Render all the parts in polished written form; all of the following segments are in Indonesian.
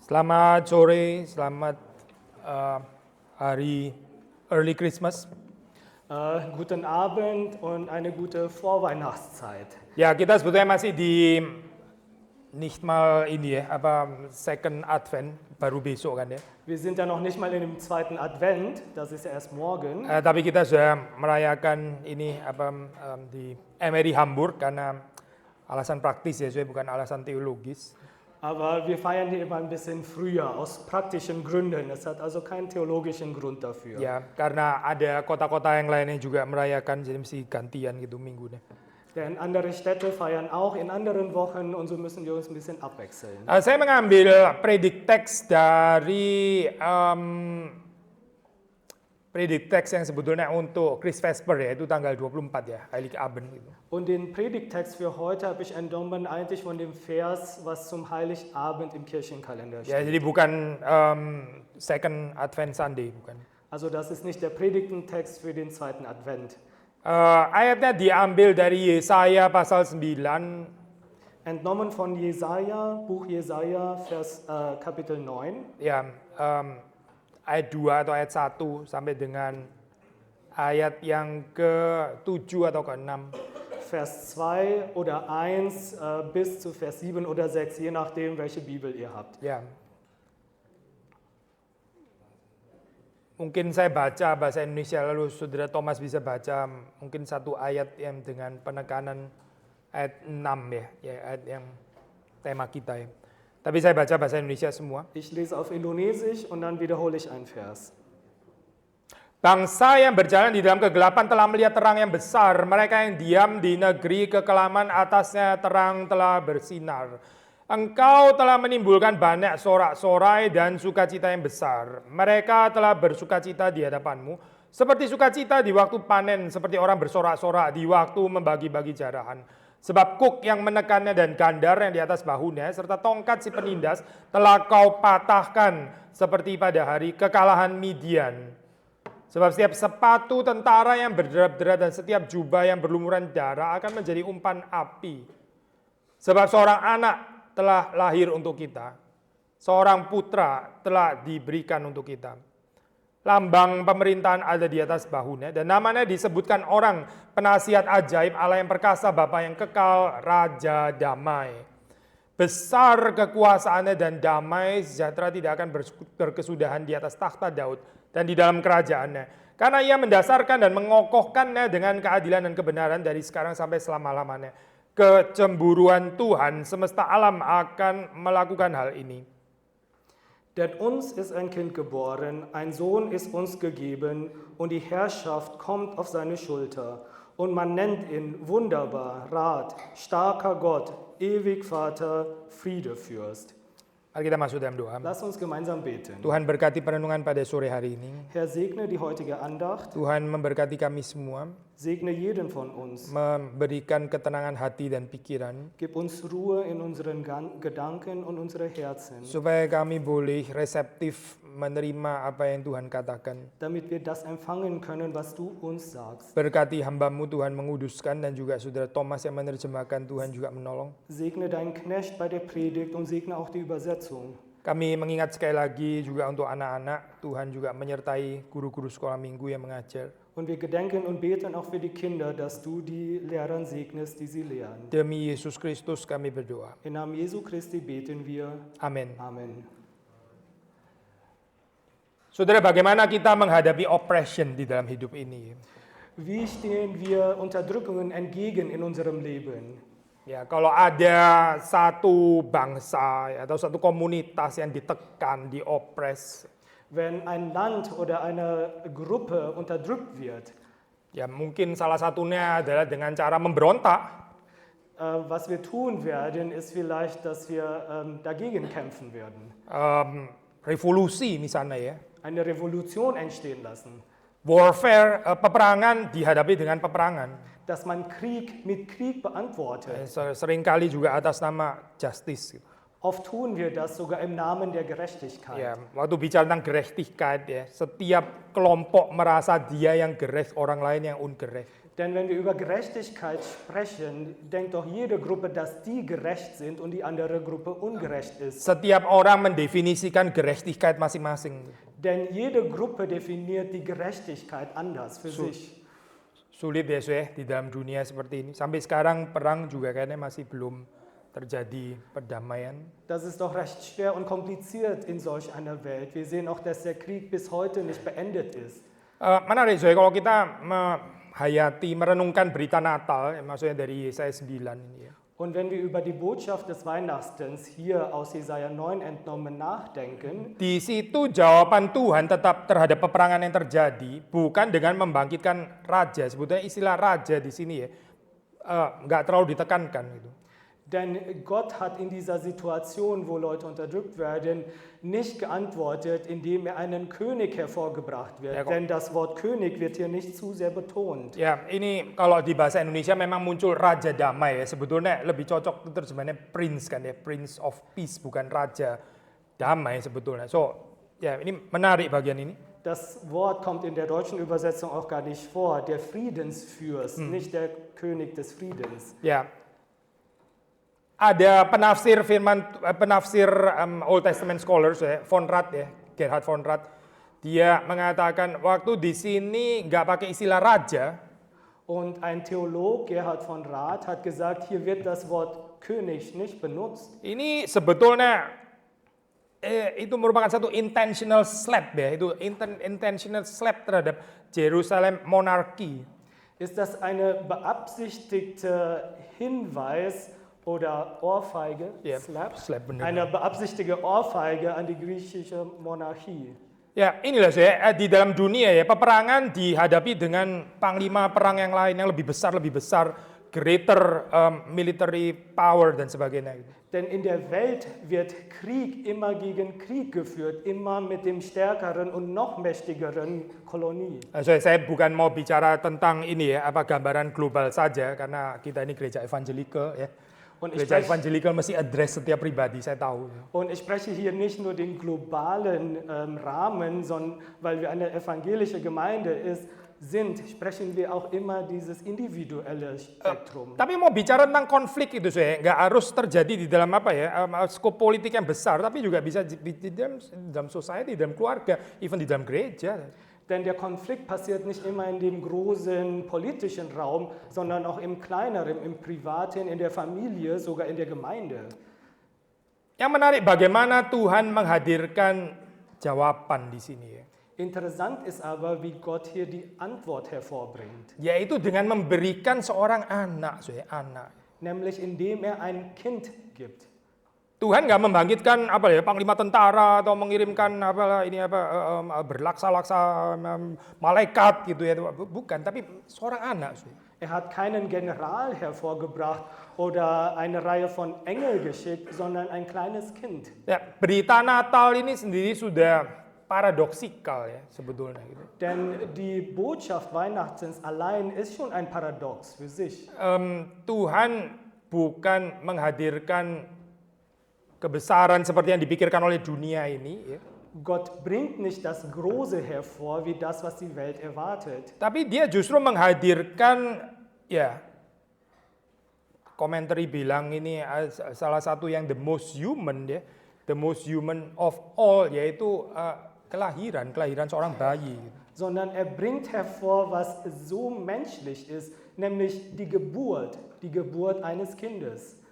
Selamat sore, selamat hari Early Christmas. Guten Abend und eine gute Vorweihnachtszeit. Ya, kita sebetulnya masih di nicht mal ini ya, Second Advent, baru besok kan ya. Wir sind ja noch nicht mal in dem zweiten Advent, das ist ja erst morgen. Tapi kita sudah merayakan ini di MRI Hamburg karena alasan praktis ya, soalnya bukan alasan teologis. Aber wir feiern hier immer ein bisschen früher, aus praktischen Gründen. Es hat also keinen theologischen Grund dafür. Ya, karena ada kota-kota yang lainnya juga merayakan, jadi mesti gantian gitu minggunya. Denn andere Städte feiern auch in anderen Wochen und so müssen wir uns ein bisschen abwechseln. Saya mengambil predik-teks dari predik-teks yang sebetulnya untuk Christvesper ya, itu tanggal 24 ya, Heiligabend gitu. Und den Predigttext für heute habe ich entnommen eigentlich von dem Vers, was zum Heiligabend im Kirchenkalender Ya, steht. jadi bukan Second Advent Sunday, bukan. Also das ist nicht der Predigtentext für den zweiten Advent. Ayatnya diambil dari Yesaya pasal 9. Entnommen von Jesaja, Buch Jesaja, Kapitel 9. Ya, ayat 2 atau ayat 1 sampai dengan ayat yang ke-7 atau ke-6. Vers 2 oder 1 bis zu Vers 7 oder 6, je nachdem, welche Bibel ihr habt. Ya. Mungkin saya baca bahasa Indonesia, lalu Saudara Thomas bisa baca mungkin satu ayat yang dengan penekanan ayat 6 ya ayat yang tema kita ya. Tapi saya baca bahasa Indonesia semua. Ich lese auf Indonesisch und dann wiederhole ich einen Vers. Bangsa yang berjalan di dalam kegelapan telah melihat terang yang besar. Mereka yang diam di negeri kekelaman atasnya terang telah bersinar. Engkau telah menimbulkan banyak sorak-sorai dan sukacita yang besar. Mereka telah bersukacita di hadapanmu. Seperti sukacita di waktu panen, seperti orang bersorak-sorak di waktu membagi-bagi jarahan. Sebab kuk yang menekannya dan gandar yang di atas bahunya, serta tongkat si penindas, telah kau patahkan seperti pada hari kekalahan Midian. Sebab setiap sepatu tentara yang berderak-derak dan setiap jubah yang berlumuran darah akan menjadi umpan api. Sebab seorang anak telah lahir untuk kita, seorang putra telah diberikan untuk kita. Lambang pemerintahan ada di atas bahunya, dan namanya disebutkan orang penasihat ajaib, Allah yang perkasa, Bapa yang kekal, Raja damai. Besar kekuasaannya dan damai sejahtera tidak akan berkesudahan di atas takhta Daud dan di dalam kerajaannya. Karena ia mendasarkan dan mengokohkannya dengan keadilan dan kebenaran dari sekarang sampai selama-lamanya. Kecemburuan Tuhan semesta alam akan melakukan hal ini. Denn uns ist ein Kind geboren, ein Sohn ist uns gegeben und die Herrschaft kommt auf seine Schulter. Und man nennt ihn Wunderbar, Rat, starker Gott, ewig Vater, Friedefürst. Mari kita masuk dalam doa. Lass uns gemeinsam beten. Tuhan berkati perenungan pada sore hari ini. Herr, segne die heutige Andacht. Tuhan memberkati kami semua. Segne jeden von uns. Memberikan ketenangan hati dan pikiran. Gib uns Ruhe in unseren Gedanken und unsere Herzen. Supaya kami boleh reseptif menerima apa yang Tuhan katakan. Damit wir das empfangen können, was du uns sagst. Berkati hamba-Mu Tuhan menguduskan, dan juga Saudara Thomas yang menerjemahkan, Tuhan juga menolong. Segne deinen Knecht bei der Predigt und segne auch die Übersetzung. Kami mengingat sekali lagi juga untuk anak-anak, Tuhan juga menyertai guru-guru sekolah minggu yang mengajar. Und wir gedenken und beten auch für die Kinder, dass du die Lehrer segnest, die sie lehren. Demi Yesus Kristus kami berdoa. Im Namen Jesu Christi beten wir. Amin. Amen. Saudara, bagaimana kita menghadapi oppression di dalam hidup ini? Wie stehen wir Unterdrückungen entgegen in unserem Leben? Ya, kalau ada satu bangsa atau satu komunitas yang ditekan, diopres, Wenn ein Land oder eine Gruppe unterdrückt wird, ya mungkin salah satunya adalah dengan cara memberontak. was wir tun werden, ist vielleicht, dass wir dagegen kämpfen werden. Revolusi misalnya ya. Eine Revolution entstehen lassen. Warfare, peperangan dihadapi dengan peperangan. Dass man Krieg mit Krieg beantwortet. Seringkali juga atas nama justice. Oft tun wir das sogar im Namen der Gerechtigkeit. Ya, waktu bicara tentang gerechtigkeit ya, setiap kelompok merasa dia yang gerecht, orang lain yang ungerecht. Denn wenn wir über Gerechtigkeit sprechen, denkt doch jede Gruppe, dass die gerecht sind und die andere Gruppe ungerecht ist. Setiap orang mendefinisikan gerechtigkeit masing-masing. Denn jede Gruppe definiert die Gerechtigkeit anders für sich. Sulit ya Syekh di dalam dunia seperti ini. Sampai sekarang perang juga kayaknya masih belum terjadi perdamaian. Das ist doch recht schwer und kompliziert in solch einer Welt. Wir sehen auch, dass der Krieg bis heute nicht beendet ist. Menarik Syekh kalau kita hayati, merenungkan berita Natal, maksudnya dari Yesaya 9 ini ya. Und wenn wir über die Botschaft des Weihnachtsens hier aus Jesaja 9 entnommen nachdenken, Di situ jawaban Tuhan tetap terhadap peperangan yang terjadi bukan dengan membangkitkan raja. Sebetulnya istilah raja di sini ya nggak terlalu ditekankan gitu. denn Gott hat in dieser Situation, wo Leute unterdrückt werden, nicht geantwortet, indem er einen König hervorgebracht wird. Ja, kok. Denn das Wort König wird hier nicht zu sehr betont. Ya ini kalau di bahasa Indonesia memang muncul raja damai ya. Sebetulnya lebih cocok itu terjemahannya prince kan ya, prince of peace bukan raja damai sebetulnya. So ya ini menarik bagian ini. Das Wort kommt in der deutschen Übersetzung auch gar nicht vor. Der Friedensfürst, nicht der König des Friedens. Ya. Ada penafsir Old Testament scholars ya, Von Rad ya, Gerhard von Rad. Dia mengatakan waktu di sini nggak pakai istilah raja, Und ein Theolog, Gerhard von Rath, hat gesagt, hier wird das Wort König nicht benutzt. ini sebetulnya itu merupakan satu intentional slap ya, itu intentional slap terhadap Jerusalem monarki. Ist das eine beabsichtigte Hinweis oder Ohrfeige, Ja, Slap? slap bener. Eine beabsichtigte Ohrfeige an die griechische Monarchie. Ya inilah saya di dalam dunia ya peperangan dihadapi dengan panglima perang yang lain yang lebih besar, greater military power dan sebagainya. Denn in der Welt wird Krieg immer gegen Krieg geführt, immer mit dem stärkeren und noch mächtigeren Kolonie. Saya bukan mau bicara tentang ini ya apa gambaran global saja karena kita ini gereja evangelical ya. Und ich, Gereja spreche, evangelical mesti address setiap pribadi, saya tahu. und ich spreche hier nicht nur den globalen Rahmen, sondern weil wir eine evangelische Gemeinde sind, sprechen wir auch immer dieses individuelle Spektrum. Tapi mau bicara tentang konflik itu saya nggak harus terjadi di dalam apa ya skop politik yang besar, tapi juga bisa di dalam society, di dalam keluarga, even di dalam gereja. Denn der Konflikt passiert nicht immer in dem großen politischen Raum, sondern auch im kleineren, im privaten, in der Familie, sogar in der Gemeinde. Yang menarik bagaimana Tuhan menghadirkan jawaban di sini ya. Interessant ist aber, wie Gott hier die Antwort hervorbringt, Yaitu dengan memberikan seorang anak, anak. nämlich indem er ein Kind gibt. Tuhan nggak membangkitkan apa ya panglima tentara atau mengirimkan berlaksa-laksa malaikat gitu ya, bukan, tapi seorang anak. Er hat keinen General hervorgebracht oder eine Reihe von Engel geschickt, sondern ein kleines Kind. Ya, berita Natal ini sendiri sudah paradoksikal ya sebetulnya gitu. Denn die Botschaft Weihnachtens allein ist schon ein Paradox für sich. Tuhan bukan menghadirkan kebesaran seperti yang dipikirkan oleh dunia ini ya. Gott bringt nicht das Große hervor, wie das, was die Welt erwartet. Tapi dia justru menghadirkan ya komentari bilang ini salah satu yang the most human ya, the most human of all yaitu kelahiran seorang bayi. Sondern er bringt hervor, was so menschlich ist, nämlich die Geburt eines Kindes.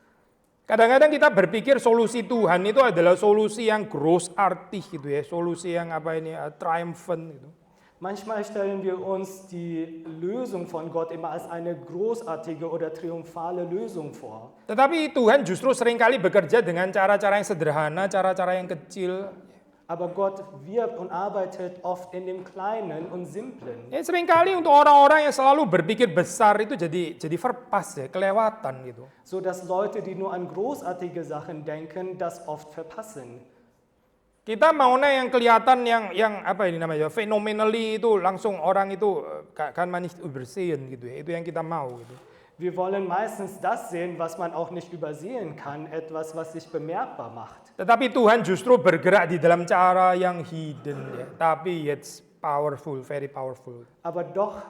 Kadang-kadang kita berpikir solusi Tuhan itu adalah solusi yang großartig gitu ya, solusi yang triumphant gitu. Manchmal stellen wir uns die Lösung von Gott immer als eine großartige oder triumphale Lösung vor. Tetapi Tuhan justru seringkali bekerja dengan cara-cara yang sederhana, cara-cara yang kecil. Aber Gott wirkt und arbeitet oft in dem Kleinen und Simplen. Ya, seringkali untuk orang-orang yang selalu berpikir besar itu jadi verpas ya, kelewatan gitu. So dass Leute, die nur an großartige Sachen denken, das oft verpassen. Kita maunya yang kelihatan yang apa ini namanya phenomenally itu langsung orang itu kan man nicht übersehen gitu ya. Itu yang kita mau gitu. Wir wollen meistens das sehen, was man auch nicht übersehen kann, etwas, was sich bemerkbar macht. Tetapi Tuhan justru bergerak di dalam cara yang hidden ya, tapi it's powerful, very powerful. Aber doch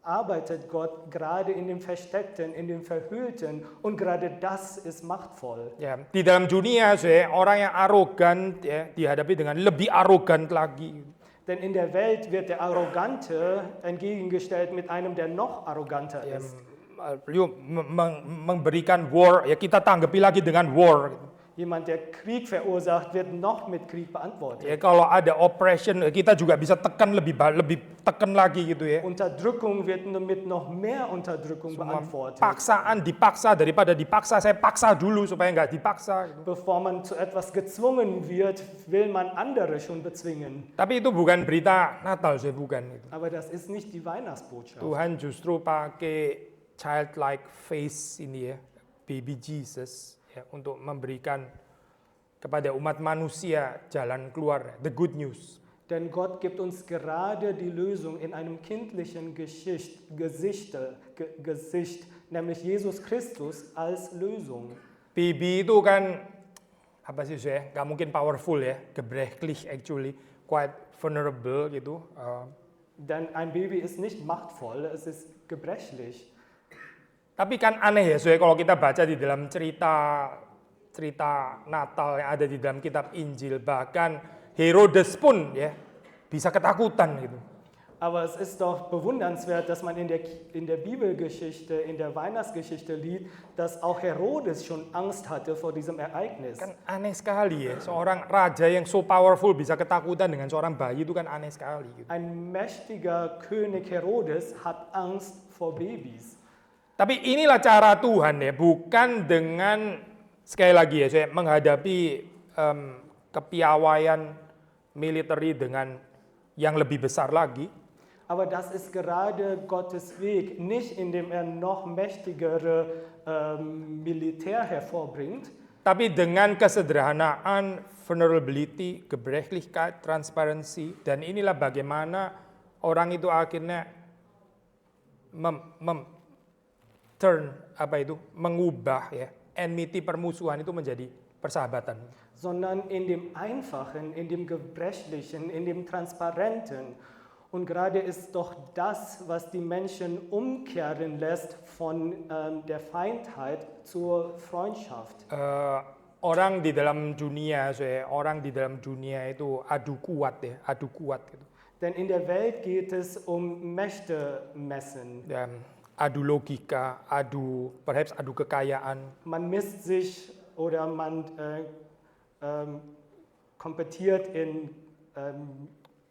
arbeitet Gott gerade in dem Versteckten, in dem Verhüllten und gerade das ist machtvoll. Ya, di dalam dunia orang yang arogan ya, dihadapi dengan lebih arogan lagi. Denn in der Welt wird der Arrogante entgegengestellt mit einem, der noch arroganter Ya, ist. memberikan war, ya kita tanggapi lagi dengan war. Jemand, der Krieg verursacht, wird noch mit Krieg beantwortet. Ya, kalau ada oppression, kita juga bisa tekan lebih tekan lagi gitu ya. Unterdrückung wird mit noch mehr Unterdrückung beantwortet. Paksaan dipaksa daripada dipaksa, saya paksa dulu supaya nggak dipaksa. Bevor man zu etwas gezwungen wird, will man andere schon bezwingen. Tapi itu bukan berita Natal, bukan itu. Aber das ist nicht die Weihnachtsbotschaft. Tuhan justru pakai childlike face ini ya, baby Jesus ya, untuk memberikan kepada umat manusia jalan keluar, the good news. Denn Gott gibt uns gerade die Lösung in einem kindlichen Gesicht, nämlich Jesus Christus als Lösung. Baby itu kan apa sih saya? Nggak mungkin powerful ya, gebrechlich actually, quite vulnerable gitu. Denn ein Baby ist nicht machtvoll, es ist gebrechlich. Tapi kan aneh ya, saya kalau kita baca di dalam cerita Natal yang ada di dalam kitab Injil, bahkan Herodes pun ya bisa ketakutan gitu. Aber es ist doch bewundernswert, dass man in der Bibelgeschichte, in der Weihnachtsgeschichte liest, dass auch Herodes schon Angst hatte vor diesem Ereignis. Kan aneh sekali ya, seorang raja yang so powerful bisa ketakutan dengan seorang bayi itu kan aneh sekali. Gitu. Ein mächtiger König Herodes hat Angst vor Babys. Tapi inilah cara Tuhan ya, bukan dengan sekali lagi ya, saya menghadapi kepiawaian militer dengan yang lebih besar lagi. Aber das ist gerade Gottes Weg, nicht indem noch mächtigere Militär hervorbringt, tapi dengan kesederhanaan, vulnerability, gebrechlichkeit, transparansi, dan inilah bagaimana orang itu akhirnya mengubah ya enmity, permusuhan itu menjadi persahabatan. Sondern in dem Einfachen, in dem Gebrechlichen, in dem Transparenten. Und gerade ist doch das, was die Menschen umkehren lässt von der Feindheit zur Freundschaft. Orang di dalam dunia itu adu kuat gitu. Denn in der Welt geht es um Mächtemessen. Adu logika, perhaps adu kekayaan. Man misst sich oder man kompetiert in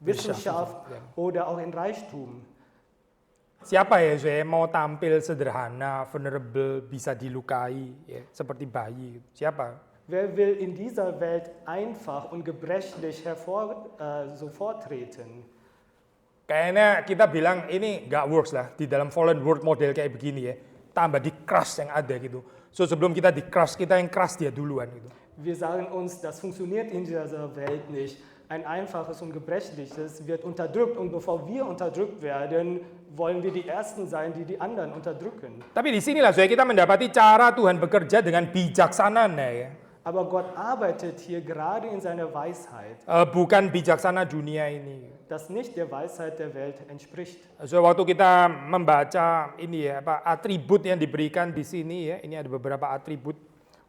Wissenschaft oder auch in Reichtum. Siapa ya saya mau tampil sederhana, vulnerable, bisa dilukai, ya, seperti bayi? Siapa? Wer will in dieser Welt einfach und gebrechlich vortreten? Kayaknya kita bilang ini nggak works lah di dalam fallen world model kayak begini ya. Tambah di crush yang ada gitu. So sebelum kita di crush, kita yang crush dia duluan gitu. Wir sagen uns, das funktioniert in dieser Welt nicht. Ein einfaches und gebrechliches wird unterdrückt und bevor wir unterdrückt werden, wollen wir die Ersten sein, die die anderen unterdrücken. Tapi di sinilah kita mendapati cara Tuhan bekerja dengan bijaksana ya. Aber Gott arbeitet hier gerade in seiner Weisheit. Bukan bijaksana dunia ini. Das nicht der Weisheit der Welt entspricht. So waktu kita membaca ini ya, atribut yang diberikan di sini ya, ini ada beberapa atribut.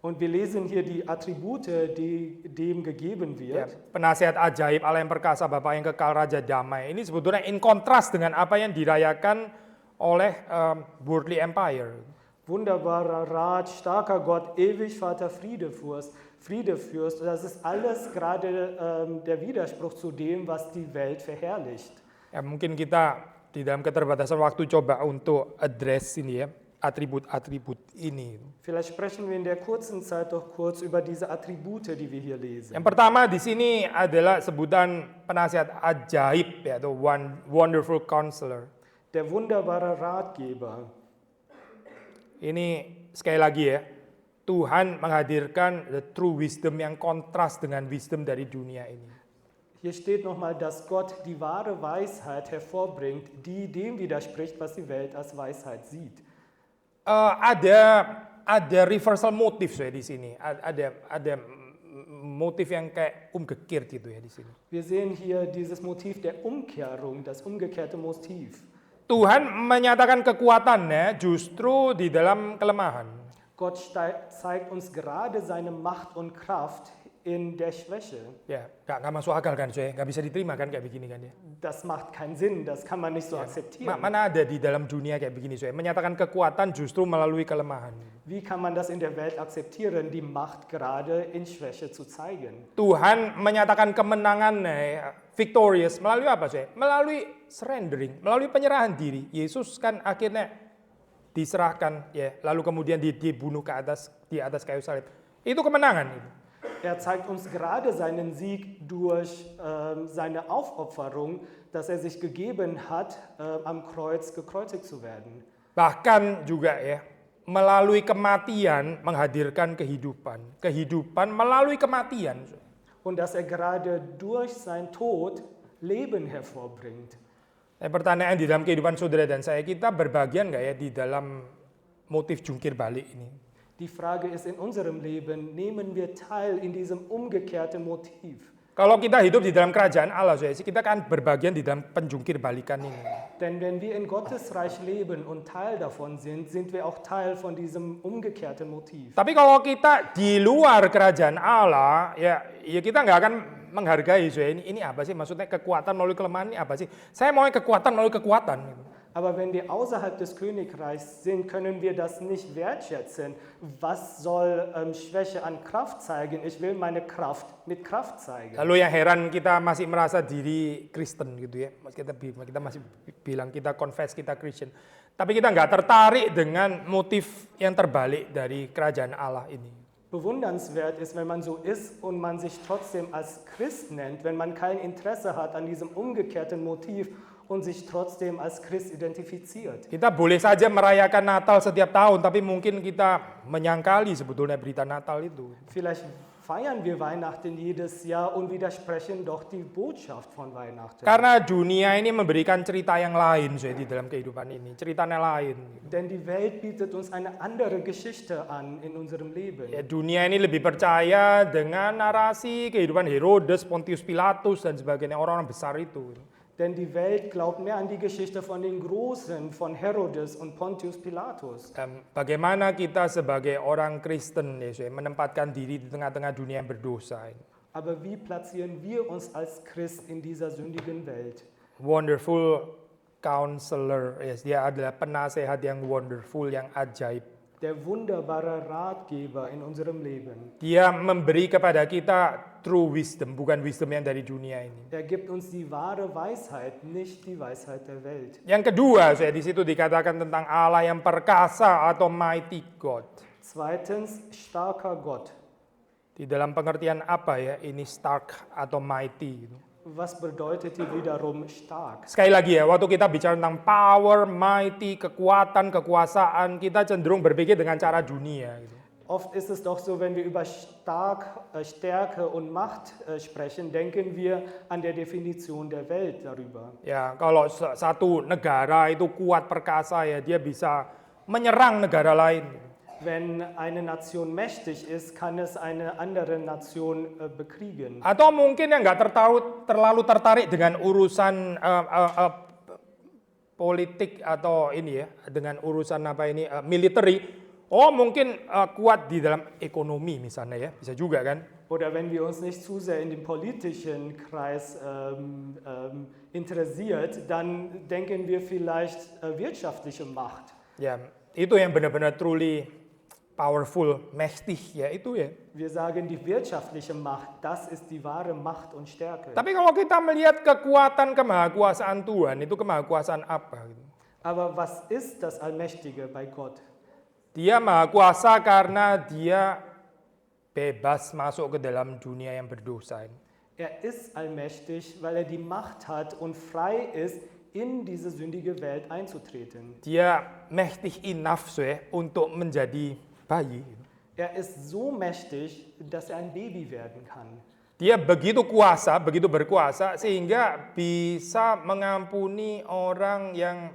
Und wir lesen hier die Attribute, die dem gegeben wird. Ya, penasihat ajaib, Allah yang perkasa, Bapa yang kekal, Raja damai. Ini sebetulnya in kontras dengan apa yang dirayakan oleh worldly empire. Wunderbarer Rat, starker Gott, ewig Vater, Friedefürst. Das ist alles gerade der Widerspruch zu dem, was die Welt verherrlicht. Ya, mungkin kita di dalam keterbatasan waktu coba untuk address ini ya, atribut-atribut ini. Vielleicht sprechen wir in der kurzen Zeit doch kurz über diese Attribute, die wir hier lesen. Yang pertama di sini adalah sebutan penasihat ajaib ya, atau wonderful counselor. Der wunderbare Ratgeber. Ini sekali lagi ya, Tuhan menghadirkan the true wisdom yang kontras dengan wisdom dari dunia ini. Hier steht nochmal, dass Gott die wahre Weisheit hervorbringt, die dem widerspricht, was die Welt als Weisheit sieht. Ada reversal motif saya di sini. Ada motif yang kayak umgekehrt gitu ya di sini. Wir sehen hier dieses Motiv der Umkehrung, das umgekehrte Motiv. Tuhan menyatakan kekuatannya justru di dalam kelemahan. Gott zeigt uns gerade seine Macht und Kraft in der Schwäche. Ya, nggak masuk akal kan, saya nggak bisa diterima kan kayak begini kan ya. Das macht keinen Sinn, das kann man nicht so akzeptieren. Mana ada di dalam dunia kayak begini, saya menyatakan kekuatan justru melalui kelemahan. Wie kann man das in der Welt akzeptieren, die Macht gerade in Schwäche zu zeigen? Tuhan menyatakan kemenangannya victorious melalui apa saya? Melalui surrendering, melalui penyerahan diri. Yesus kan akhirnya diserahkan ya, lalu kemudian dibunuh di atas kayu salib. Itu kemenangan itu. Er zeigt uns gerade seinen Sieg durch seine Aufopferung, dass er sich gegeben hat, am Kreuz gekreuzigt zu werden. Bahkan juga ya, melalui kematian menghadirkan kehidupan. Kehidupan melalui kematian. Und dass er gerade durch sein Tod Leben hervorbringt. Pertanyaan di dalam kehidupan saudara dan saya, kita berbagian nggak ya di dalam motif jungkir balik ini? Die Frage ist in unserem Leben, nehmen wir teil in diesem umgekehrten Motiv? Kalau kita hidup di dalam kerajaan Allah, kita kan berbagian di dalam penjungkir balikan ini. Denn wenn wir in Gottes Reich leben und Teil davon sind wir auch Teil von diesem umgekehrten Motiv. Tapi kalau kita di luar kerajaan Allah, ya kita nggak akan menghargai. Ini apa sih? Maksudnya kekuatan melalui kelemahan ini apa sih? Saya mau kekuatan melalui kekuatan. Aber wenn wir außerhalb des Königreichs sind, können wir das nicht wertschätzen. Was soll Schwäche an Kraft zeigen? Ich will meine Kraft mit Kraft zeigen. Lalu yang heran kita masih merasa diri Kristen gitu ya. Kita masih bilang kita confess kita Christian. Tapi kita nggak tertarik dengan motif yang terbalik dari kerajaan Allah ini. Bewundernswert ist, wenn man so ist und man sich trotzdem als Christ nennt, wenn man kein Interesse hat an diesem umgekehrten Motiv und sich trotzdem als Christ identifiziert. Kita boleh saja merayakan Natal setiap tahun, tapi mungkin kita menyangkali sebetulnya berita Natal itu. Vielleicht feiern wir Weihnachten jedes Jahr und widersprechen doch die Botschaft von Weihnachten. Karena dunia ini memberikan cerita yang lain di dalam kehidupan ini, ceritanya lain. Denn die Welt bietet uns eine andere Geschichte an in unserem Leben. Ya, dunia ini lebih percaya dengan narasi kehidupan Herodes, Pontius Pilatus dan sebagainya, orang-orang besar itu. Denn die Welt glaubt mehr an die Geschichte von den Großen, von Herodes und Pontius Pilatus. Bagaimana kita sebagai orang Kristen menempatkan diri di tengah-tengah dunia yang berdosa ini? Aber wie platzieren wir uns als Christ in dieser sündigen Welt? Wonderful Counselor, dia adalah penasehat yang wonderful, yang ajaib. Der wunderbare Ratgeber in unserem Leben. Dia memberi kepada kita true wisdom, bukan wisdom yang dari dunia ini. Er gibt uns die wahre Weisheit, nicht die Weisheit der Welt. Yang kedua, di situ dikatakan tentang Allah yang perkasa atau mighty God. Zweitens, starker Gott. Di dalam pengertian apa ya ini stark atau mighty? Was bedeutet hier wiederum stark? Sekali lagi ya, waktu kita bicara tentang power, mighty, kekuatan, kekuasaan, kita cenderung berpikir dengan cara dunia. Oft ist es doch so, wenn wir über Stärke und Macht sprechen, denken wir an der Definition der Welt darüber. Ya, kalau satu negara itu kuat perkasa ya, dia bisa menyerang negara lain. Wenn eine Nation mächtig ist, kann es eine andere Nation bekriegen. Atau mungkin yang nggak terlalu tertarik dengan urusan politik atau ini ya, dengan urusan military. Oh mungkin kuat di dalam ekonomi misalnya ya, bisa juga kan? Oder wenn wir uns nicht zu sehr in den politischen Kreis interessiert, dann denken wir vielleicht wirtschaftliche Macht. Ya, itu yang benar-benar truly powerful, mächtig ya itu ya. Wir sagen die wirtschaftliche Macht, das ist die wahre Macht und Stärke. Tapi kalau kita melihat kekuatan kemahakuasaan Tuhan, itu kemahakuasaan apa? Aber was ist das Allmächtige bei Gott? Dia maha kuasa karena dia bebas masuk ke dalam dunia yang berdosa. Er ist allmächtig, weil er die Macht hat und frei ist, in diese sündige Welt einzutreten. Dia mächtig enough untuk menjadi bayi. Er ist so mächtig, dass er ein Baby werden kann. Dia begitu kuasa, begitu berkuasa sehingga bisa mengampuni orang yang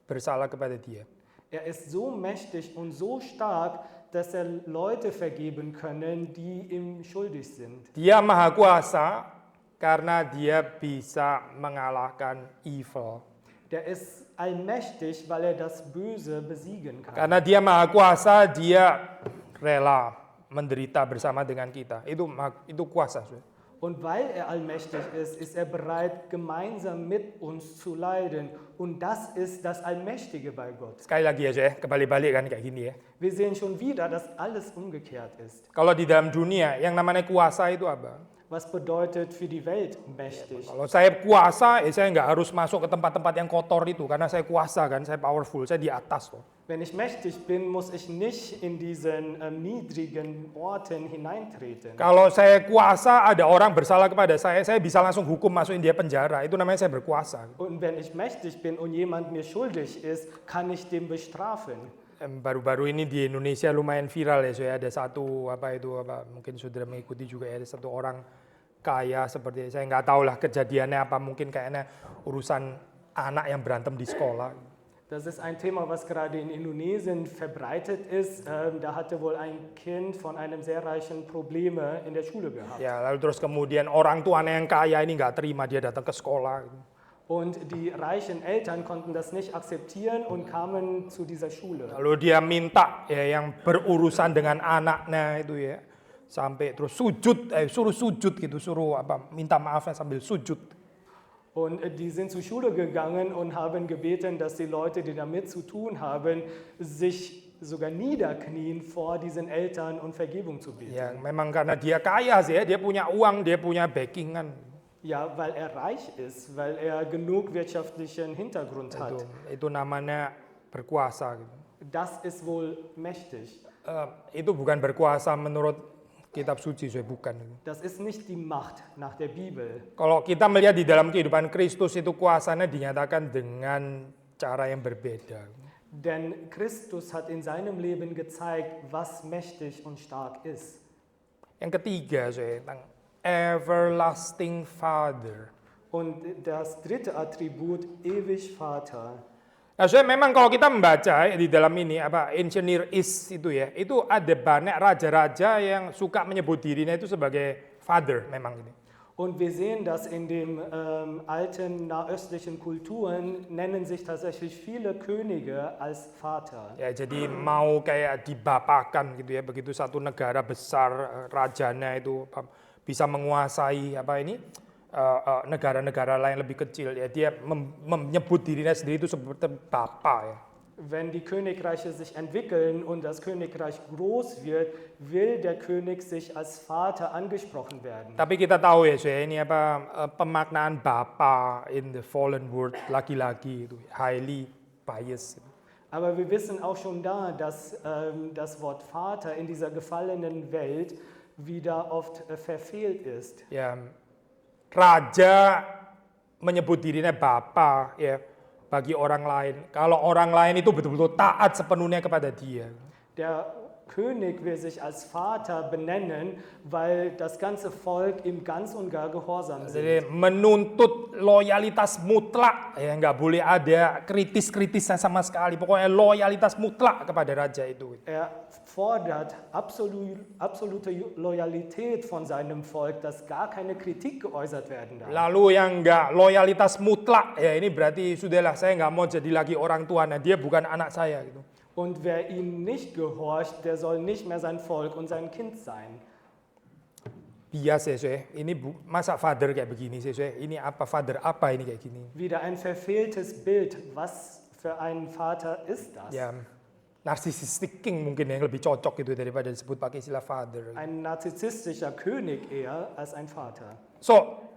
bersalah kepada dia. Er ist so mächtig und so stark, dass er Leute vergeben können, die ihm schuldig sind. Dia maha kuasa karena dia bisa mengalahkan evil. Der ist allmächtig, weil er das Böse besiegen kann. Karena dia maha kuasa, dia rela menderita bersama dengan kita. Itu kuasa. Saudara. Und weil er allmächtig ist er bereit, gemeinsam mit uns zu leiden. Und das ist das Allmächtige bei Gott. Sekali lagi ya, saudara, kebalik-balik kan kayak gini ya. Wir sehen schon wieder, dass alles umgekehrt ist. Kalau di dalam dunia, yang namanya kuasa itu apa? Was bedeutet für die Welt mächtig? Kalau saya kuasa, saya nggak harus masuk ke tempat-tempat yang kotor itu, karena saya kuasa kan, saya powerful, saya di atas loh. Wenn ich mächtig bin, muss ich nicht in diesen niedrigen Orten hineintreten. Kalau saya kuasa, ada orang bersalah kepada saya bisa langsung hukum masukin dia penjara, itu namanya saya berkuasa. Und wenn ich mächtig bin und jemand mir schuldig ist, kann ich den bestrafen. Baru-baru ini di Indonesia lumayan viral ya, saya ada satu mungkin saudara mengikuti juga ya, ada satu orang kaya seperti saya nggak tahu lah kejadiannya apa, mungkin kayaknya urusan anak yang berantem di sekolah. Das ist ein Thema, was gerade in Indonesien verbreitet ist. Da hatte wohl ein Kind von einem sehr reichen Probleme in der Schule gehabt. Ya, lalu terus kemudian orang tuanya yang kaya ini nggak terima dia datang ke sekolah. Und die reichen Eltern konnten das nicht akzeptieren und kamen zu dieser Schule. Lalu dia minta ya yang berurusan dengan anaknya itu ya, sampai terus suruh sujud gitu, minta maafnya sambil sujud. Und die sind zur Schule gegangen und haben gebeten, dass die Leute, die damit zu tun haben, sich sogar niederknien vor diesen Eltern und Vergebung zu beten. Ya, memang karena dia kaya sih ya, dia punya uang, dia punya backingan. Ja, weil er reich ist, weil er genug wirtschaftlichen Hintergrund hat. Itu namanya berkuasa. Gitu. Das ist wohl mächtig. Itu bukan berkuasa menurut kitab suci, bukan. Das ist nicht die Macht nach der Bibel. Kalau kita melihat di dalam kehidupan Kristus itu kuasanya dinyatakan dengan cara yang berbeda. Denn Christus hat in seinem Leben gezeigt, was mächtig und stark ist. Yang ketiga, tentang Everlasting Father. Und das dritte Attribut, ewig Vater. Nah, memang kalau kita membaca di dalam ini Engineer Is itu ya, itu ada banyak raja-raja yang suka menyebut dirinya itu sebagai father memang ini. Und wir sehen, dass in den alten nahöstlichen Kulturen nennen sich tatsächlich viele Könige als Vater. Ya, jadi mau kayak dibapakan gitu ya, begitu satu negara besar rajanya itu bisa menguasai negara-negara lain lebih kecil ya, dia menyebut dirinya sendiri itu seperti bapak ya. Wenn die Königreiche sich entwickeln und das Königreich groß wird, will der König sich als Vater angesprochen werden. Tapi kita tahu ya, ini pemaknaan bapa in the fallen world laki-laki itu highly biased. Aber wir wissen auch schon da, dass das Wort Vater in dieser gefallenen Welt wieder oft verfehlt ist. Ya, raja menyebut dirinya bapa ya bagi orang lain. Kalau orang lain itu betul-betul taat sepenuhnya kepada dia. Der König will sich als Vater benennen, weil das ganze Volk ihm ganz und gar gehorsam Jadi sind. menuntut loyalitas mutlak, ya nggak boleh ada kritis-kritisnya sama sekali. Pokoknya loyalitas mutlak kepada raja itu. Er fordert absolute Loyalität von seinem Volk, dass gar keine Kritik geäußert werden darf. Lalu yang nggak loyalitas mutlak, ya ini berarti sudahlah saya nggak mau jadi lagi orang tuanya, dia bukan anak saya gitu. Und wer ihm nicht gehorcht, der soll nicht mehr sein Volk und sein Kind sein. Bias ya, ini masa father kayak begini sih, ini apa father apa ini kayak gini? Wieder ein verfehltes Bild. Was für ein Vater ist das? Ya, narcissistic king mungkin yang lebih cocok gitu daripada disebut pakai istilah father. Ein narzisstischer König eher als ein Vater. So,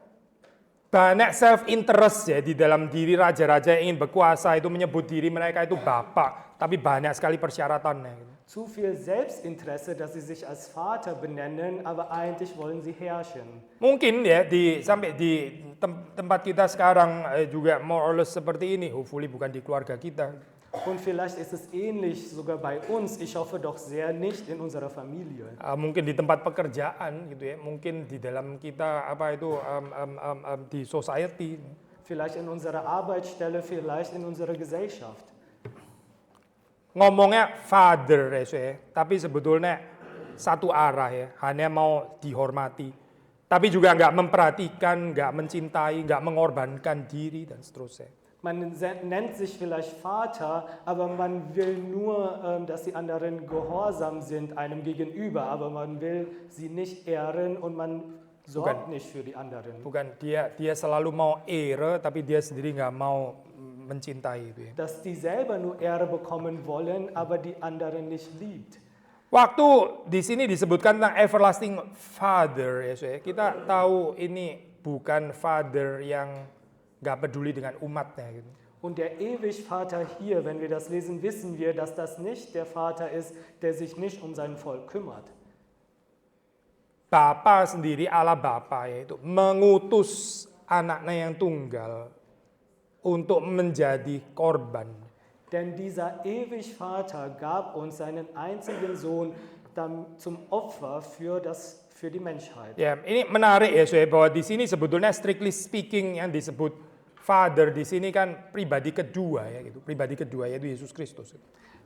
banyak self-interest ya di dalam diri raja-raja yang ingin berkuasa itu menyebut diri mereka itu bapak, tapi banyak sekali persyaratannya. Zu viel Selbstinteresse, dass sie sich als Vater benennen, aber eigentlich wollen sie herrschen. Mungkin ya sampai di tempat kita sekarang juga more or less seperti ini, hopefully bukan di keluarga kita. Und vielleicht ist es ähnlich sogar bei uns. Ich hoffe doch sehr nicht in unserer Familie. Mungkin di tempat pekerjaan gitu ya, mungkin di dalam kita di society. Vielleicht in unserer Arbeitsstelle, vielleicht in unserer Gesellschaft. Ngomongnya father ya, tapi sebetulnya satu arah ya, hanya mau dihormati. Tapi juga nggak memperhatikan, nggak mencintai, nggak mengorbankan diri dan seterusnya. Man nennt sich vielleicht Vater, aber man will nur, dass die anderen gehorsam sind einem gegenüber, aber man will sie nicht ehren und man sorgt nicht für die anderen. Bukan dia selalu mau ere, tapi dia sendiri nggak mau mencintai itu ya. Dass die selber nur Ehre bekommen wollen, aber die anderen nicht liebt. Waktu di sini disebutkan tentang everlasting Father ya, saudara. Kita tahu ini bukan Father yang nggak peduli dengan umatnya gitu. Und der Ewigvater hier, wenn wir das lesen, wissen wir, dass das nicht der Vater ist, der sich nicht um sein Volk kümmert. Bapa sendiri, Allah Bapa yaitu mengutus anaknya yang tunggal untuk menjadi korban. Denn dieser Ewigvater gab uns seinen einzigen Sohn zum Opfer für die Menschheit. Ya, ini menarik ya, saudara, bahwa di sini sebetulnya strictly speaking yang disebut Father di sini kan pribadi kedua ya gitu. Pribadi kedua yaitu Yesus Kristus.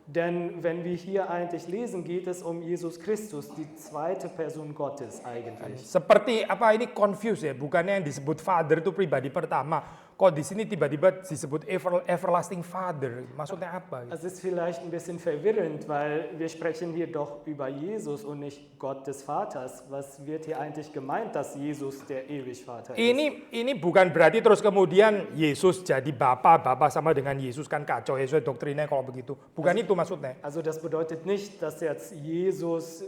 Denn wenn wir hier eigentlich lesen, geht es um Jesus Christus, die zweite Person Gottes eigentlich. Seperti apa ini confuse ya, bukannya yang disebut Father itu pribadi pertama. Kok di sini tiba-tiba disebut everlasting Father? Maksudnya apa? Es ist vielleicht ein bisschen verwirrend, weil wir sprechen hier doch über Jesus und nicht Gott des Vaters. Was wird hier eigentlich gemeint, dass Jesus der Ewigvater ist? Ini bukan berarti terus kemudian Yesus jadi Bapa sama dengan Yesus kan kacau ya, doktrinnya kalau begitu. Bukan itu maksudnya. Also das bedeutet nicht, dass jetzt Jesus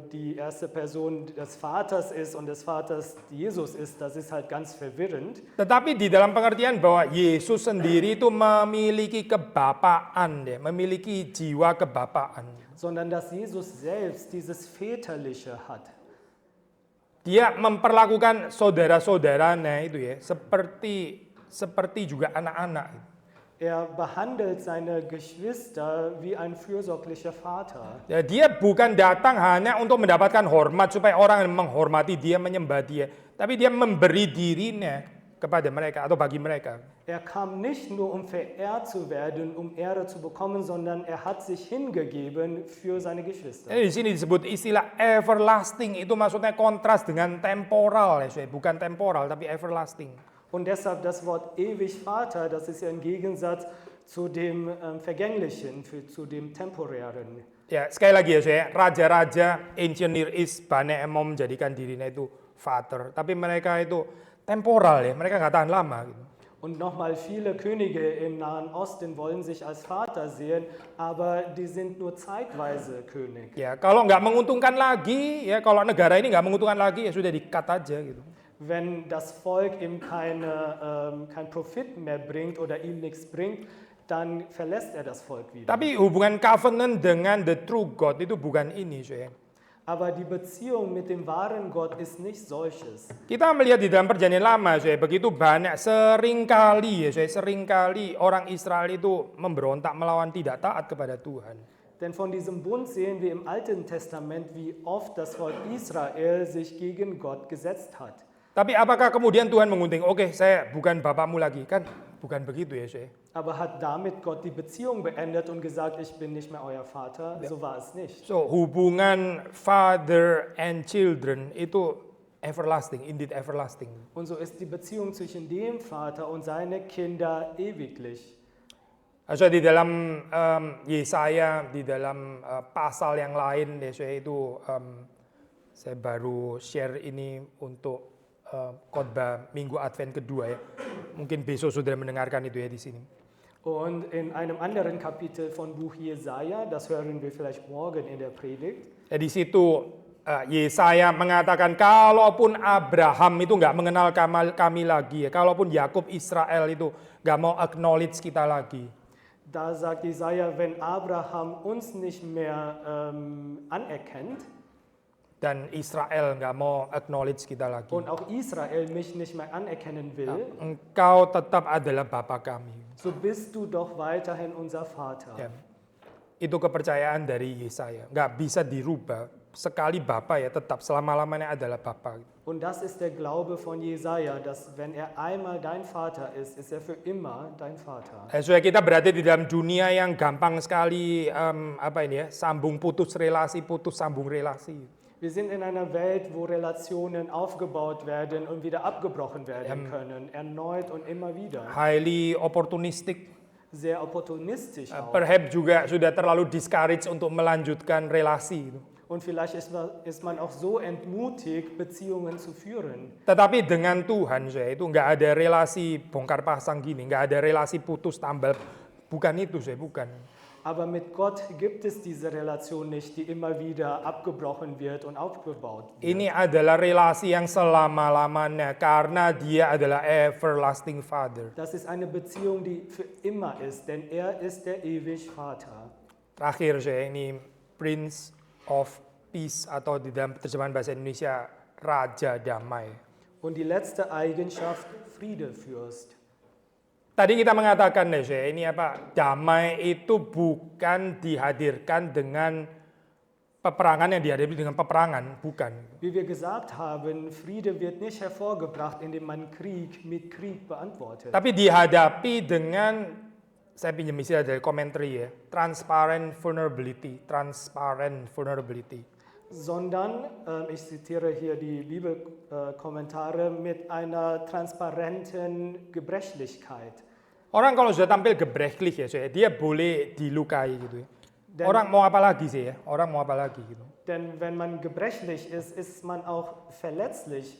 die erste Person des Vaters ist und des Vaters Jesus ist. Das ist halt ganz verwirrend. Tetapi di dalam pengertian bahwa Yesus sendiri itu memiliki kebapaan, ya, memiliki jiwa kebapaan. Sondern dass Jesus selbst dieses Väterliche hat. Dia memperlakukan saudara-saudaranya itu ya seperti juga anak-anak. Er behandelt seine Geschwister wie ein fürsorglicher Vater. Ya, dia bukan datang hanya untuk mendapatkan hormat supaya orang menghormati dia, menyembah dia, tapi dia memberi dirinya kepada mereka atau bagi mereka. Er kam nicht nur, um verehrt zu werden, um Ehre zu bekommen, sondern er hat sich hingegeben für seine Geschwister. Di sini disebut istilah everlasting, itu maksudnya kontras dengan temporal, ya, bukan temporal tapi everlasting. Und deshalb das Wort Ewigvater, das ist ja im Gegensatz zu dem Vergänglichen, zu dem Temporären. Ya, sekali lagi ya, saya raja-raja Ancient Near East banyak yang mau menjadikan dirinya itu Vater, tapi mereka itu temporal ya, mereka nggak tahan lama gitu. Und nochmal, viele Könige im Nahen Osten wollen sich als Vater sehen, aber die sind nur zeitweise König. Ya, kalau nggak menguntungkan lagi, ya kalau negara ini nggak menguntungkan lagi, ya sudah di-cut aja gitu. Wenn das Volk ihm kein Profit mehr bringt oder ihm nichts bringt, dann verlässt er das Volk wieder. Tapi hubungan covenant dengan the true God itu bukan ini, saya. Aber die Beziehung mit dem wahren Gott ist nicht solches. Kita melihat di dalam perjanjian lama, saya begitu banyak seringkali orang Israel itu memberontak melawan tidak taat kepada Tuhan. Denn von diesem Bund sehen wir im Alten Testament, wie oft das Volk Israel sich gegen Gott gesetzt hat. Tapi apakah kemudian Tuhan mengunting, oke, saya bukan bapamu lagi, kan? Bukan begitu ya, saya. Aber hat damit Gott die Beziehung beendet und gesagt, ich bin nicht mehr euer Vater? Ja. So war es nicht. So, hubungan father and children itu everlasting, indeed everlasting. Und so ist die Beziehung zwischen dem Vater und seine Kinder ewiglich. Also di dalam Yesaya, di dalam pasal yang lain, saya itu saya baru share ini untuk khotbah Minggu Advent kedua ya. Mungkin besok sudah mendengarkan itu ya di sini. Und in einem anderen Kapitel von Buch Jesaja, das hören wir vielleicht morgen in der Predigt. Di situ Yesaya mengatakan kalaupun Abraham itu nggak mengenal kami lagi, ya, kalaupun Yakub Israel itu nggak mau acknowledge kita lagi. Da sagt Jesaja, wenn Abraham uns nicht mehr anerkennt, dan Israel nggak mau acknowledge kita lagi. Und auch Israel mich nicht mehr anerkennen will. Engkau tetap adalah Bapa kami. So bist du doch weiterhin unser Vater. Ya. Itu kepercayaan dari Yesaya. Nggak bisa dirubah. Sekali Bapa ya tetap selama-lamanya adalah Bapa. Und das ist der Glaube von Jesaja, dass wenn er einmal dein Vater ist er für immer dein Vater. Supaya kita berada di dalam dunia yang gampang sekali sambung putus relasi, putus sambung relasi. Wir sind in einer Welt, wo Relationen aufgebaut werden und wieder abgebrochen werden können, erneut und immer wieder. highly opportunistic, Sehr opportunistisch auch. perhaps juga sudah terlalu discourage untuk melanjutkan relasi gitu. Und vielleicht ist man auch so entmutigt, Beziehungen zu führen. Tetapi dengan Tuhan saya itu nggak ada relasi bongkar pasang gini, nggak ada relasi putus tambal, bukan itu saya, bukan. Aber mit Gott gibt es diese Relation nicht, die immer wieder abgebrochen wird und aufgebaut wird. Ini adalah relasi yang selama-lamanya karena dia adalah everlasting Father. Das ist eine Beziehung, die für immer ist, denn er ist der ewig Vater. Terakhir saya ini Prince of Peace atau di dalam terjemahan bahasa Indonesia Raja Damai. Und die letzte Eigenschaft, Friedefürst. Tadi kita mengatakan saya ini apa? Damai itu bukan dihadirkan dengan peperangan yang dihadapi dengan peperangan, bukan. Wie wir gesagt haben, Friede wird nicht hervorgebracht, indem man Krieg mit Krieg beantwortet. Tapi dihadapi dengan, saya pinjam istilah dari commentary ya, transparent vulnerability, Sondern, ich zitiere hier die Bibelkommentare, mit einer transparenten Gebrechlichkeit. Orang kalau sudah tampil gebrechlich ya, dia boleh dilukai gitu ya. Orang mau apa lagi sih ya? Orang mau apa lagi gitu. Denn wenn man gebrechlich ist man auch verletzlich.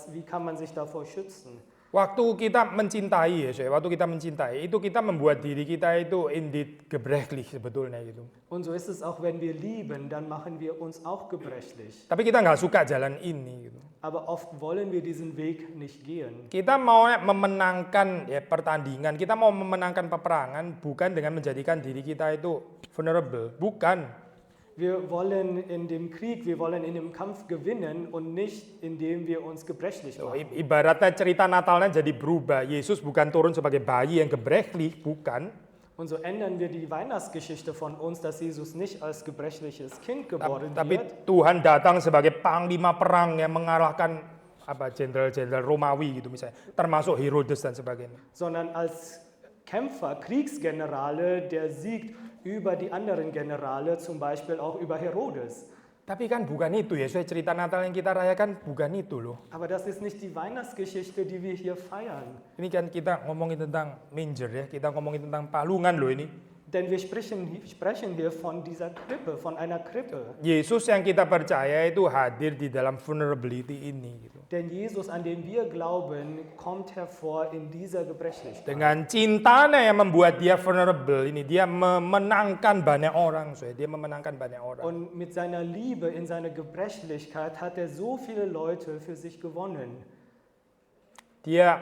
Wie kann man sich davor schützen? Waktu kita mencintai ya, waktu kita mencintai itu kita membuat diri kita itu indeed gebrechlich sebetulnya gitu. Und so ist es auch, wenn wir lieben, dann machen wir uns auch gebrechlich. Tapi kita nggak suka jalan ini gitu. Aber oft wollen wir diesen Weg nicht gehen. Kita mau memenangkan ya pertandingan, kita mau memenangkan peperangan bukan dengan menjadikan diri kita itu vulnerable, bukan. Wir wollen in dem Krieg, wir wollen in dem Kampf gewinnen und nicht indem wir uns gebrechlich machen. Ibaratnya cerita Natalnya jadi berubah. Yesus bukan turun sebagai bayi yang gebrechlich, bukan. Und so ändern wir die Weihnachtsgeschichte von uns, dass Jesus nicht als gebrechliches Kind geboren Tapi wird, Tuhan datang sebagai panglima perang yang mengalahkan apa jenderal-jenderal Romawi gitu misalnya, termasuk Herodes dan sebagainya. sondern als Kämpfer, Kriegsgenerale, der siegt über die anderen Generale, zum Beispiel auch über Herodes. Tapi kan bukan itu ya, cerita Natal yang kita rayakan bukan itu loh. Aber das ist nicht die Weihnachtsgeschichte, die wir hier feiern. Ini kan kita ngomongin tentang manger ya, kita ngomongin tentang palungan loh ini. Denn wir sprechen hier von dieser Krippe, von einer Krippe. Yesus yang kita percaya itu hadir di dalam vulnerability ini gitu. Denn Jesus, an den wir glauben, kommt hervor in dieser Gebrechlichkeit. Dengan cintanya yang membuat dia vulnerable ini, dia memenangkan banyak orang, dia memenangkan banyak orang. Und mit seiner Liebe in seiner Gebrechlichkeit hat er so viele Leute für sich gewonnen. Dia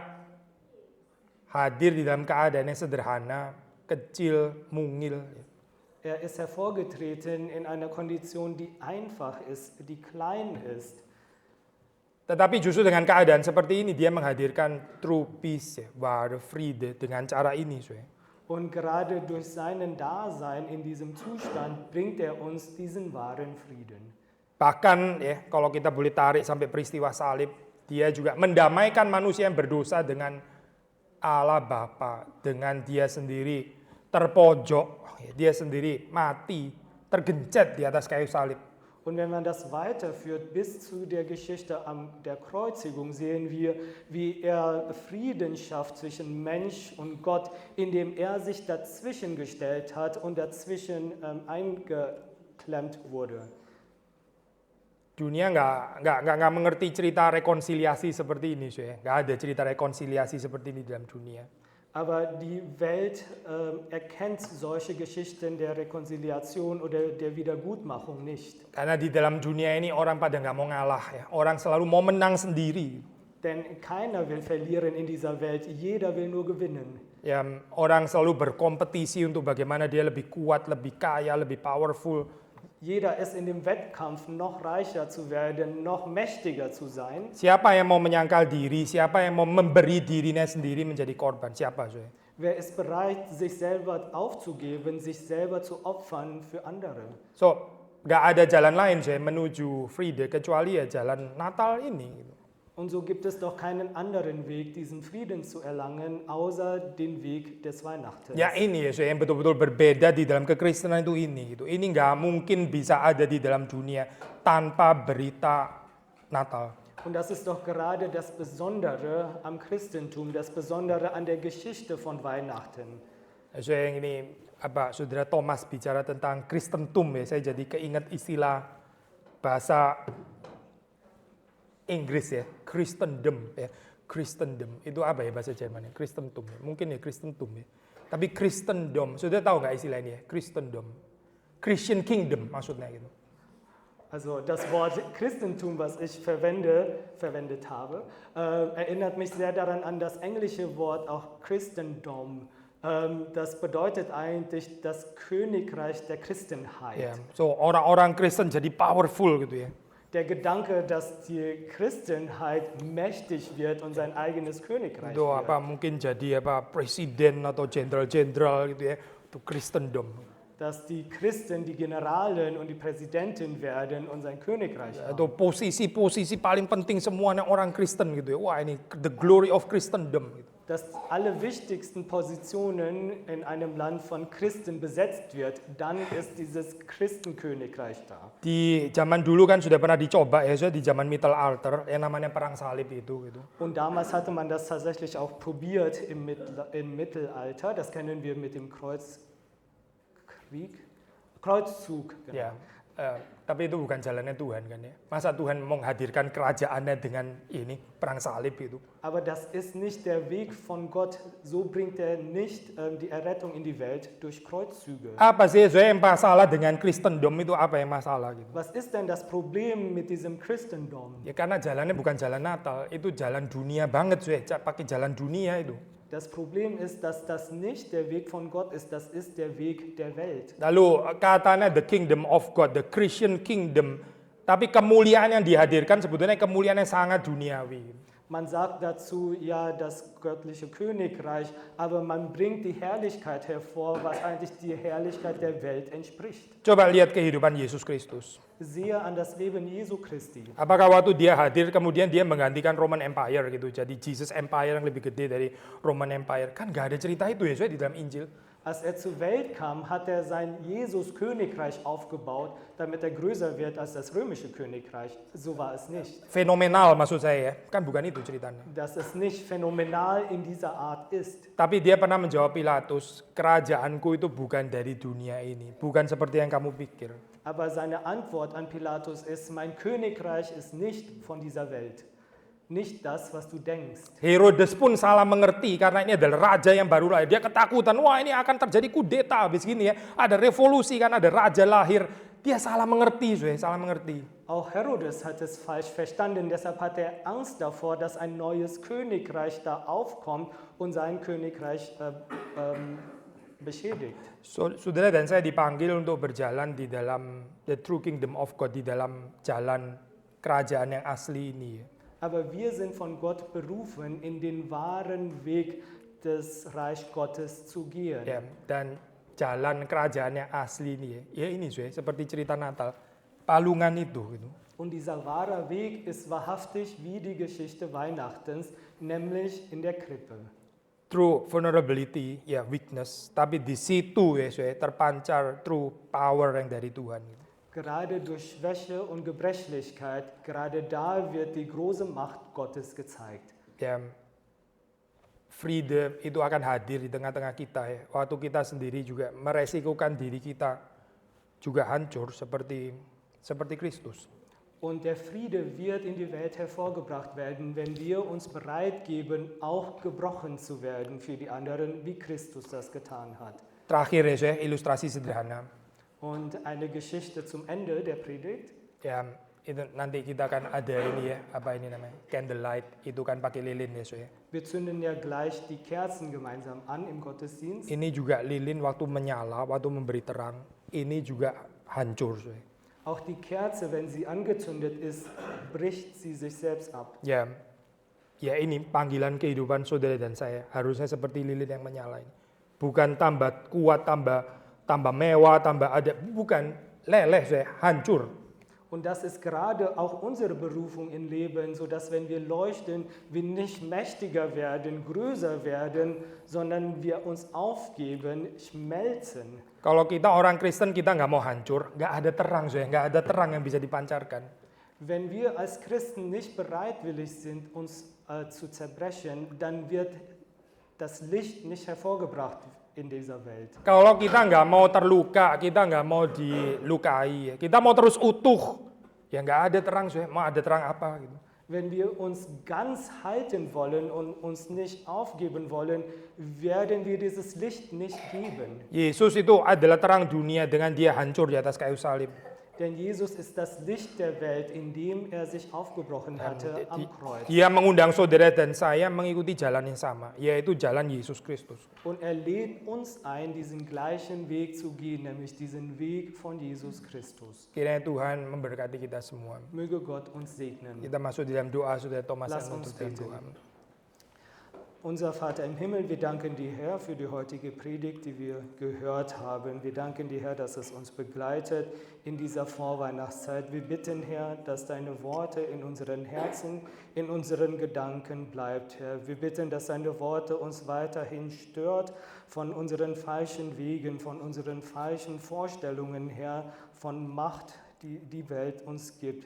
hadir di dalam keadaan yang sederhana, kecil, mungil. Er ist hervorgetreten in einer Kondition, die einfach ist, die klein ist. Tetapi justru dengan keadaan seperti ini, dia menghadirkan true peace, wahre Friede, dengan cara ini. Und gerade durch seinen Dasein in diesem Zustand bringt er uns diesen wahren Frieden. Bahkan ya, kalau kita boleh tarik sampai peristiwa salib, dia juga mendamaikan manusia yang berdosa dengan Allah Bapa, dengan dia sendiri terpojok, dia sendiri mati, tergencet di atas kayu salib. Und wenn man das weiterführt bis zu der Geschichte der Kreuzigung, sehen wir, wie er Frieden schafft zwischen Mensch und Gott, indem er sich dazwischen gestellt hat und dazwischen eingeklemmt wurde. Dunia nggak mengerti cerita rekonsiliasi seperti ini, nggak ada cerita rekonsiliasi seperti ini dalam dunia. Aber die Welt erkennt solche Geschichten der Rekonsiliation oder der Wiedergutmachung nicht. Karena di dalam dunia ini orang pada nggak mau ngalah ya, orang selalu mau menang sendiri. Denn keiner will verlieren in dieser Welt, jeder will nur gewinnen. Ya, orang selalu berkompetisi untuk bagaimana dia lebih kuat, lebih kaya, lebih powerful. Jeder ist in dem Wettkampf, noch reicher zu werden, noch mächtiger zu sein. Siapa yang mau menyangkal diri, siapa yang mau memberi dirinya sendiri menjadi korban, siapa? Wer ist bereit, sich selber aufzugeben, sich selber zu opfern für andere? So, nggak ada jalan lain menuju Friede kecuali ya jalan Natal ini. Und so gibt es doch keinen anderen Weg, diesen Frieden zu erlangen, außer den Weg des Weihnachtens. Ya ini ya, yang betul-betul berbeda di dalam kekristenan itu ini gitu. Ini nggak mungkin bisa ada di dalam dunia tanpa berita Natal. Und das ist doch gerade das Besondere am Christentum, das Besondere an der Geschichte von Weihnachten. So yang ini saudara Thomas bicara tentang Kristentum ya, saya jadi keinget istilah bahasa Inggris ya, Christendom ya. Christendom itu apa ya bahasa Jerman ya? Kristentum ya. Mungkin ya Kristentum ya. Tapi Christendom, saudara tahu nggak istilah ini ya? Christendom, Christian Kingdom maksudnya gitu. Also das Wort Christentum, was ich verwendet habe, erinnert mich sehr daran an das englische Wort auch Christendom. Das bedeutet eigentlich das Königreich der Christenheit. Ya, so orang-orang Kristen jadi powerful gitu ya. Der Gedanke, dass die Christenheit mächtig wird und sein eigenes Königreich Itu wird. mungkin jadi presiden atau jenderal-jenderal gitu ya, itu Kristendom. Dass die Christen die Generalen und die Präsidentin werden und sein Königreich haben. Atau posisi-posisi paling penting semuanya orang Kristen gitu ya. Wah ini the glory of Christendom gitu. Dass alle wichtigsten Positionen in einem Land von Christen besetzt wird, dann ist dieses Christenkönigreich da. Di zaman dulu kan sudah pernah dicoba ya, di zaman Mittelalter yang namanya perang salib itu gitu. Und damals hatte man das tatsächlich auch probiert im Mittelalter. Das kennen wir mit dem Kreuzzug. Genau. Ya, tapi itu bukan jalannya Tuhan kan ya. Masa Tuhan menghadirkan kerajaannya dengan ini perang salib itu? Aber das ist nicht der Weg von Gott. So bringt er nicht die Errettung in die Welt durch Kreuzzüge. Apa sih yang masalah dengan Kristendom itu, apa yang masalah gitu? Was ist denn das Problem mit diesem Christendom? Ya karena jalannya bukan jalan Natal, itu jalan dunia banget pakai jalan dunia itu. Das Problem ist, dass das nicht der Weg von Gott ist, das ist der Weg der Welt. Lalu katanya the kingdom of God, the Christian kingdom, tapi kemuliaan yang dihadirkan sebetulnya kemuliaan yang sangat duniawi. Man sagt dazu, ja, das göttliche Königreich, aber man bringt die Herrlichkeit hervor, was eigentlich die Herrlichkeit der Welt entspricht. Coba lihat kehidupan Yesus Kristus. Sehe an das Leben Jesu Christi. Apakah waktu dia hadir kemudian dia menggantikan Roman Empire gitu, jadi Jesus Empire yang lebih gede dari Roman Empire? Kan nggak ada cerita itu ya di dalam Injil. Als er zur Welt kam, hat er sein Jesus-Königreich aufgebaut, damit er größer wird als das römische Königreich. So war es nicht. Fenomenal maksud saya ya, kan bukan itu ceritanya. Dass es nicht phänomenal in dieser Art ist. Tapi dia pernah menjawab Pilatus, kerajaanku itu bukan dari dunia ini, bukan seperti yang kamu pikir. Aber seine Antwort an Pilatus ist, mein Königreich ist nicht von dieser Welt. Nicht das, was du denkst. Herodes pun salah mengerti karena ini adalah raja yang baru lahir. Dia ketakutan, wah ini akan terjadi kudeta habis gini ya. Ada revolusi kan, ada raja lahir. Dia salah mengerti, salah mengerti. Auch Herodes hat es falsch verstanden, deshalb hat er Angst davor, dass ein neues Königreich da aufkommt und sein Königreich beschädigt. Saudara dan saya dipanggil untuk berjalan di dalam the true kingdom of God, di dalam jalan kerajaan yang asli ini ya. Aber wir sind von Gott berufen, in den wahren Weg des Reich Gottes zu gehen. Ya, dan jalan kerajaan yang asli ini ya ini seperti cerita Natal, palungan itu gitu. Und dieser wahre Weg ist wahrhaftig wie die Geschichte Weihnachtens, nämlich in der Krippe. True vulnerability, ya weakness, tapi di situ terpancar true power yang dari Tuhan. Gitu. Gerade durch Schwäche und Gebrechlichkeit, gerade da wird die große Macht Gottes gezeigt. Ya, freedom itu akan hadir di tengah-tengah kita ya. Waktu kita sendiri juga meresikukan diri kita juga hancur seperti Kristus. Und der Friede wird in die Welt hervorgebracht werden, wenn wir uns bereit geben, auch gebrochen zu werden für die anderen, wie Christus das getan hat. Terakhir ya, ilustrasi sederhana. Und eine Geschichte zum Ende der Predigt. Ya, itu nanti kita akan ada ini ya, apa ini namanya? Candlelight, itu kan pakai lilin ya. Wir zünden ja gleich die Kerzen gemeinsam an im Gottesdienst. Ini juga lilin waktu menyala, waktu memberi terang, ini juga hancur. Auch die Kerze, wenn sie angezündet ist, bricht sie sich selbst ab. Ya, ini panggilan kehidupan saudara dan saya. Harusnya seperti lilin yang menyala ini. Bukan tambah kuat, tambah mewah, tambah ada. Bukan, leleh hancur. Und das ist gerade auch unsere Berufung im Leben, sodass wenn wir leuchten, wir nicht mächtiger werden, größer werden, sondern wir uns aufgeben, schmelzen. Kalau kita orang Kristen, kita nggak mau hancur, nggak ada terang, nggak ada terang yang bisa dipancarkan. Wenn wir als Christen nicht bereitwillig sind, uns zu zerbrechen, dann wird das Licht nicht hervorgebracht in dieser Welt. Kalau kita nggak mau terluka, kita nggak mau dilukai, kita mau terus utuh, ya nggak ada terang, mau ada terang apa gitu. Wenn wir uns ganz halten wollen und uns nicht aufgeben wollen, werden wir dieses Licht nicht geben. Yesus itu adalah terang dunia dengan dia hancur di atas kayu salib. Denn Jesus ist das Licht der Welt, indem er sich aufgebrochen hatte am Kreuz. Dia mengundang saudara dan saya mengikuti jalan yang sama, yaitu jalan Yesus Kristus. Und er lädt uns ein, diesen gleichen Weg zu gehen, nämlich diesen Weg von Jesus Christus. Kiranya Tuhan memberkati kita semua. Möge Gott uns segnen. Kita masuk di dalam doa, saudara Thomas Lass yang uns menutup dalam beten. doa. Unser Vater im Himmel, wir danken dir, Herr, für die heutige Predigt, die wir gehört haben. Wir danken dir, Herr, dass es uns begleitet in dieser Vorweihnachtszeit. Wir bitten, Herr, dass deine Worte in unseren Herzen, in unseren Gedanken bleibt, Herr. Wir bitten, dass deine Worte uns weiterhin stört von unseren falschen Wegen, von unseren falschen Vorstellungen, Herr, von Macht, die die Welt uns gibt.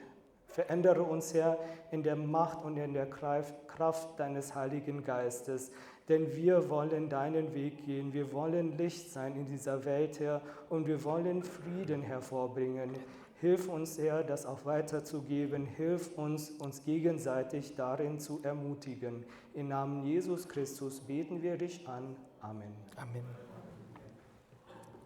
Verändere uns, Herr, in der Macht und in der Kraft deines Heiligen Geistes, denn wir wollen deinen Weg gehen, wir wollen Licht sein in dieser Welt, Herr, und wir wollen Frieden hervorbringen. Hilf uns, Herr, das auch weiterzugeben, hilf uns, uns gegenseitig darin zu ermutigen. Im Namen Jesus Christus beten wir dich an. Amen. Amin.